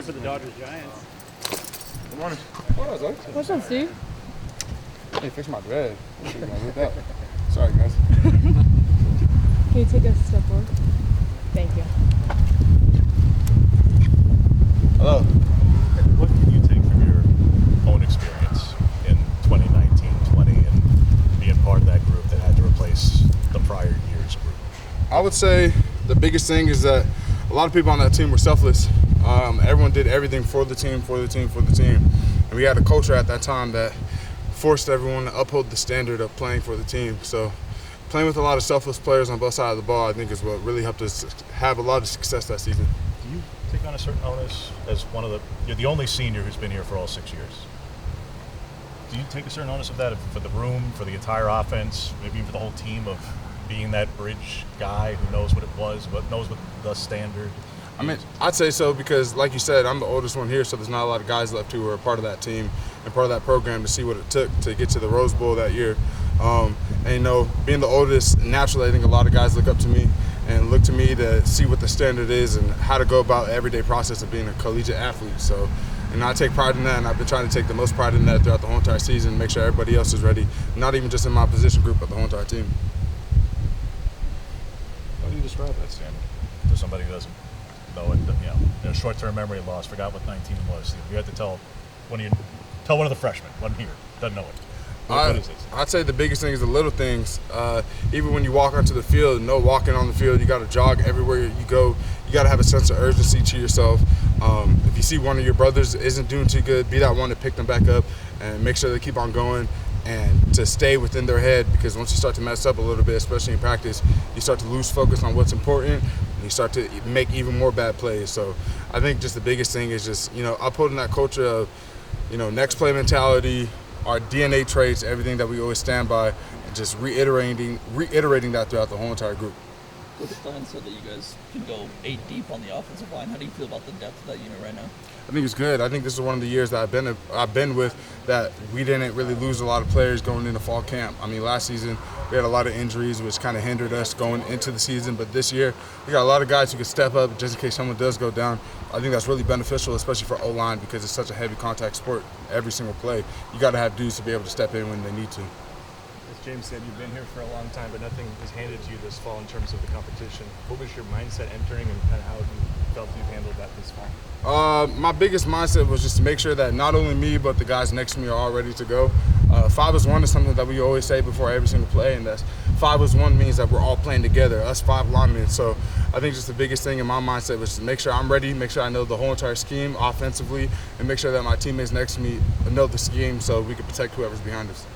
For the Dodgers Giants. Good morning. What's up, Steve? Hey, fix my dread. Sorry, guys. Can you take a step forward? Thank you. Hello. What can you take from your own experience in 2019-20 and being part of that group that had to replace the prior year's group? I would say the biggest thing is that a lot of people on that team were selfless. Everyone did everything for the team. And we had a culture at that time that forced everyone to uphold the standard of playing for the team. So playing with a lot of selfless players on both sides of the ball, I think, is what really helped us have a lot of success that season. Do you take on a certain onus as you're the only senior who's been here for all 6 years? Do you take a certain onus of that for the room, for the entire offense, maybe even for the whole team, of being that bridge guy who knows what it was, but knows what the standard is? I mean, I'd say so because, like you said, I'm the oldest one here, so there's not a lot of guys left who are a part of that team and part of that program to see what it took to get to the Rose Bowl that year. And, you know, being the oldest, naturally, I think a lot of guys look up to me and look to me to see what the standard is and how to go about the everyday process of being a collegiate athlete. So, and I take pride in that, and I've been trying to take the most pride in that throughout the whole entire season, make sure everybody else is ready, not even just in my position group, but the whole entire team. How do you describe that standard to somebody who doesn't know it? Short-term memory loss, forgot what 19 was. You had to tell one of the freshmen, wasn't here, doesn't know it. What is it? I'd say the biggest thing is the little things. Even when you walk onto the field, no walking on the field, you got to jog everywhere you go. You got to have a sense of urgency to yourself. If you see one of your brothers isn't doing too good, be that one to pick them back up and make sure they keep on going and to stay within their head, because once you start to mess up a little bit, especially in practice, you start to lose focus on what's important and you start to make even more bad plays. So I think just the biggest thing is just, upholding that culture of, next play mentality, our DNA traits, everything that we always stand by, and just reiterating that throughout the whole entire group. Coach Stein said that you guys can go 8 deep on the offensive line. How do you feel about the depth of that unit right now? I think it's good. I think this is one of the years that I've been with that we didn't really lose a lot of players going into fall camp. I mean, last season we had a lot of injuries, which kind of hindered us going into the season. But this year we got a lot of guys who can step up just in case someone does go down. I think that's really beneficial, especially for O-line, because it's such a heavy contact sport. Every single play, you got to have dudes to be able to step in when they need to. As James said, you've been here for a long time, but nothing was handed to you this fall in terms of the competition. What was your mindset entering, and kind of how you felt you've handled that this fall? My biggest mindset was just to make sure that not only me, but the guys next to me are all ready to go. 5-as-1 is something that we always say before every single play, and that's 5-as-1 means that we're all playing together, us 5 linemen. So I think just the biggest thing in my mindset was to make sure I'm ready, make sure I know the whole entire scheme offensively, and make sure that my teammates next to me know the scheme so we can protect whoever's behind us.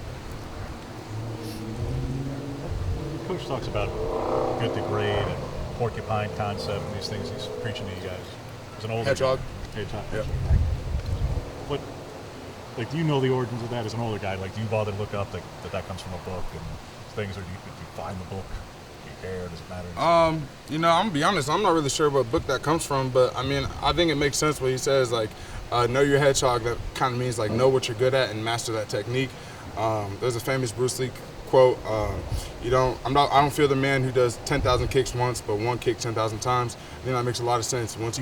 Coach talks about good to great and porcupine concept and these things he's preaching to you guys. As an older Hedgehog. Hedgehog. Yep. What, do you know the origins of that as an older guy? Do you bother to look up that comes from a book and things, or do you find the book? Do you care? Does it matter? I'm gonna be honest. I'm not really sure what book that comes from, but I mean, I think it makes sense what he says. Know your hedgehog. That kind of means know what you're good at and master that technique. There's a famous Bruce Lee quote. I don't feel the man who does 10,000 kicks once, but one kick 10,000 times. I think that makes a lot of sense. Once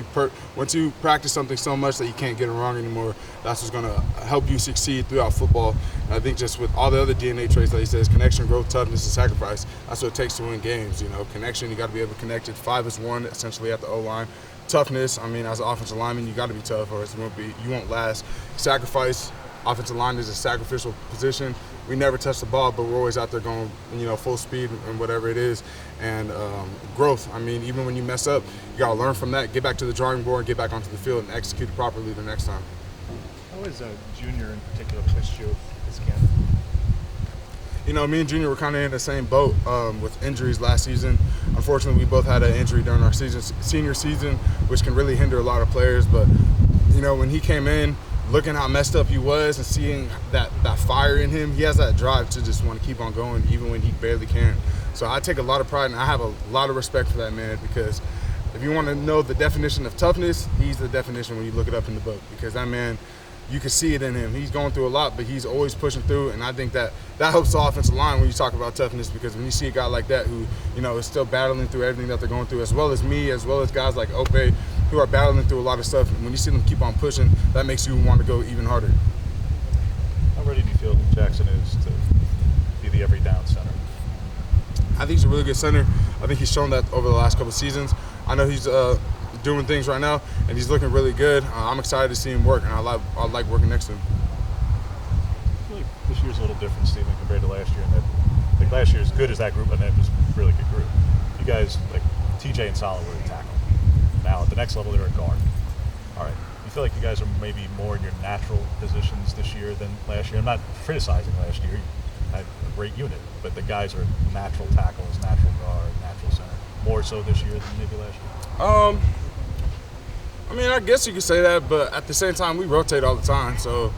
you practice something so much that you can't get it wrong anymore, that's what's going to help you succeed throughout football. And I think just with all the other DNA traits that he says, connection, growth, toughness, and sacrifice, that's what it takes to win games. Connection, you got to be able to connect it. 5-as-1 essentially at the O-line. Toughness, I mean, as an offensive lineman, you got to be tough, or you won't last. Sacrifice. Offensive line is a sacrificial position. We never touch the ball, but we're always out there going, full speed and whatever it is. And growth. I mean, even when you mess up, you got to learn from that, get back to the drawing board, and get back onto the field and execute it properly the next time. How has Junior in particular pushed you this camp? Me and Junior were kind of in the same boat with injuries last season. Unfortunately, we both had an injury during our senior season, which can really hinder a lot of players. But, when he came in, looking how messed up he was and seeing that fire in him, he has that drive to just want to keep on going even when he barely can. So I take a lot of pride and I have a lot of respect for that man, because if you want to know the definition of toughness, he's the definition when you look it up in the book, because that man, you can see it in him. He's going through a lot, but he's always pushing through, and I think that helps the offensive line when you talk about toughness, because when you see a guy like that who, is still battling through everything that they're going through, as well as me, as well as guys like Ope, who are battling through a lot of stuff. And when you see them keep on pushing, that makes you want to go even harder. How ready do you feel Jackson is to be the every down center? I think he's a really good center. I think he's shown that over the last couple of seasons. I know he's doing things right now, and he's looking really good. I'm excited to see him work, and I like working next to him. I feel like this year's a little different, Steven, compared to last year. In that, like last year, as good as that group, and it was a really good group. You guys, like TJ and Salah, were a tackle. Now at the next level, they're a guard. All right. You feel like you guys are maybe more in your natural positions this year than last year. I'm not criticizing last year. You had a great unit, but the guys are natural tackles, natural guard, natural center. More so this year than maybe last year. I mean, I guess you could say that, but at the same time, we rotate all the time. So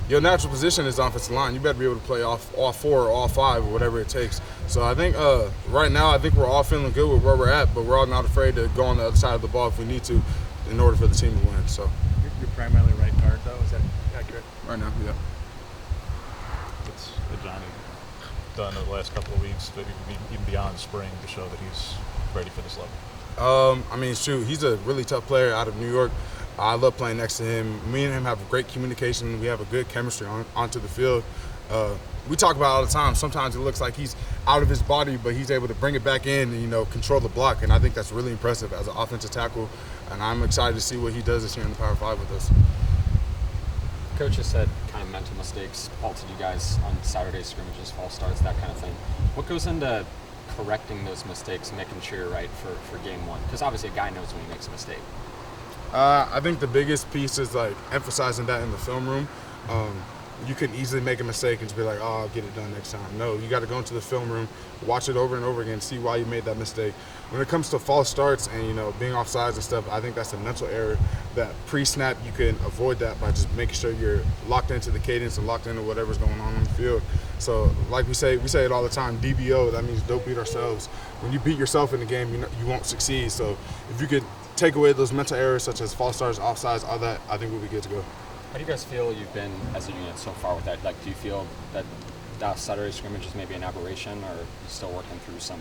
your natural position is offensive line. You better be able to play off all four or all five or whatever it takes. So I think right now, I think we're all feeling good with where we're at, but we're all not afraid to go on the other side of the ball if we need to in order for the team to win. So You're primarily right guard, though. Is that accurate? right now, yeah. What's Johnny done in the last couple of weeks, but even beyond spring, to show that he's ready for this level? I mean, shoot, he's a really tough player out of New York. I love playing next to him. Me and him have great communication. We have a good chemistry onto the field. We talk about it all the time. Sometimes it looks like he's out of his body, but he's able to bring it back in and, control the block. And I think that's really impressive as an offensive tackle. And I'm excited to see what he does this year in the Power 5 with us. Coach has said kind of mental mistakes halted you guys on Saturday scrimmages, false starts, that kind of thing. What goes into correcting those mistakes, making sure you're right for game one? Because obviously a guy knows when he makes a mistake. I think the biggest piece is emphasizing that in the film room. You can easily make a mistake and just be like, oh, I'll get it done next time. No, you got to go into the film room, watch it over and over again, see why you made that mistake. When it comes to false starts and, being offsides and stuff, I think that's a mental error that pre-snap you can avoid that by just making sure you're locked into the cadence and locked into whatever's going on the field. So like we say it all the time, DBO, that means don't beat ourselves. When you beat yourself in the game, you won't succeed. So if you could take away those mental errors such as false starts, offsides, all that, I think we'll be good to go. How do you guys feel you've been as a unit so far with that? Like, do you feel that Saturday scrimmage is maybe an aberration, or are you still working through some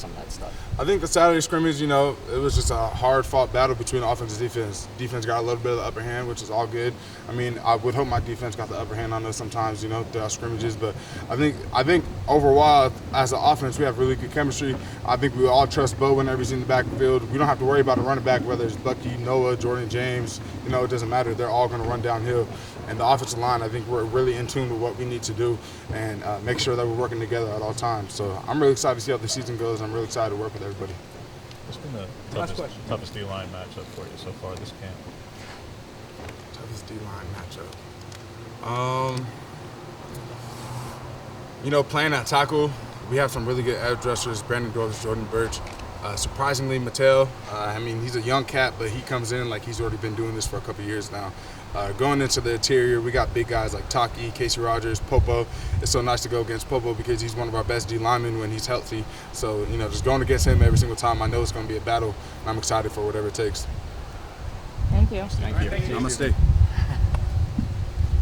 of that stuff? I think the Saturday scrimmage, it was just a hard-fought battle between offense and defense. Defense got a little bit of the upper hand, which is all good. I mean, I would hope my defense got the upper hand on us sometimes, throughout scrimmages. But I think overall, as an offense, we have really good chemistry. I think we all trust Bo whenever he's in the backfield. We don't have to worry about a running back, whether it's Bucky, Noah, Jordan James. It doesn't matter. They're all going to run downhill. And the offensive line, I think we're really in tune with what we need to do and make sure that we're working together at all times. So I'm really excited to see how the season goes. I'm really excited to work with everybody. What's been the toughest D-line matchup for you so far this camp? Toughest D-line matchup. Playing at tackle, we have some really good edge rushers, Brandon Douglas, Jordan Birch. Surprisingly, Mattel, he's a young cat, but he comes in like he's already been doing this for a couple years now. Going into the interior, we got big guys like Taki, Casey Rogers, Popo. It's so nice to go against Popo because he's one of our best D linemen when he's healthy. So, just going against him every single time, I know it's going to be a battle, and I'm excited for whatever it takes. Thank you. Thank you. Namaste.